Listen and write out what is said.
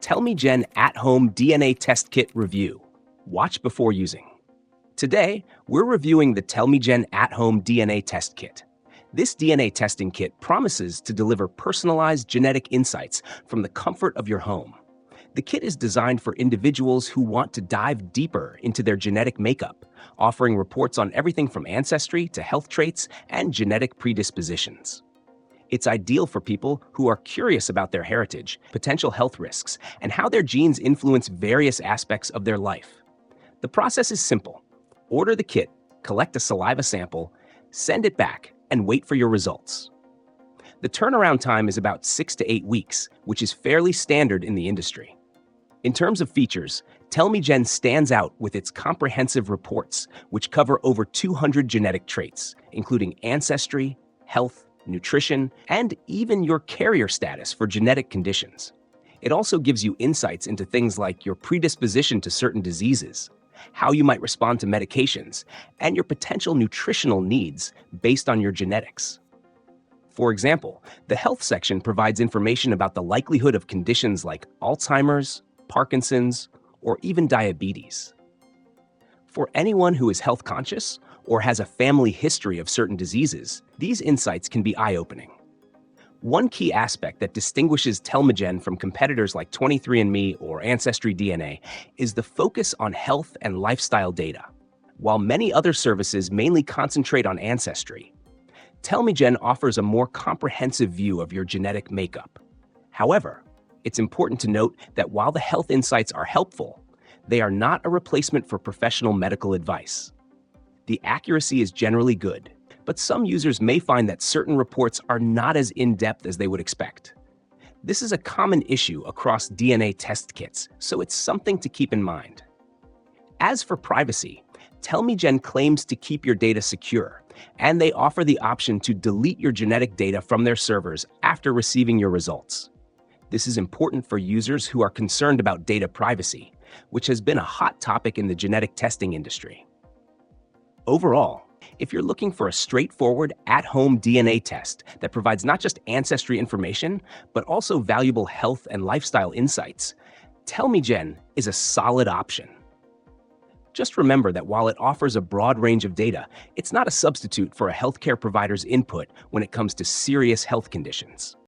TellmeGen at-home DNA test kit review. Watch before using. Today, we're reviewing the TellmeGen at-home DNA test kit. This DNA testing kit promises to deliver personalized genetic insights from the comfort of your home. The kit is designed for individuals who want to dive deeper into their genetic makeup, offering reports on everything from ancestry to health traits and genetic predispositions. It's ideal for people who are curious about their heritage, potential health risks, and how their genes influence various aspects of their life. The process is simple. Order the kit, collect a saliva sample, send it back, and wait for your results. The turnaround time is about 6 to 8 weeks, which is fairly standard in the industry. In terms of features, TellmeGen stands out with its comprehensive reports, which cover over 200 genetic traits, including ancestry, health, nutrition, and even your carrier status for genetic conditions. It also gives you insights into things like your predisposition to certain diseases, how you might respond to medications, and your potential nutritional needs based on your genetics. For example, the health section provides information about the likelihood of conditions like Alzheimer's, Parkinson's, or even diabetes. For anyone who is health conscious or has a family history of certain diseases, these insights can be eye-opening. One key aspect that distinguishes TellmeGen from competitors like 23andMe or Ancestry DNA is the focus on health and lifestyle data. While many other services mainly concentrate on ancestry, TellmeGen offers a more comprehensive view of your genetic makeup. However, it's important to note that while the health insights are helpful, they are not a replacement for professional medical advice. The accuracy is generally good, but some users may find that certain reports are not as in-depth as they would expect. This is a common issue across DNA test kits, so it's something to keep in mind. As for privacy, TellmeGen claims to keep your data secure, and they offer the option to delete your genetic data from their servers after receiving your results. This is important for users who are concerned about data privacy, which has been a hot topic in the genetic testing industry. Overall, if you're looking for a straightforward, at-home DNA test that provides not just ancestry information, but also valuable health and lifestyle insights, TellmeGen is a solid option. Just remember that while it offers a broad range of data, it's not a substitute for a healthcare provider's input when it comes to serious health conditions.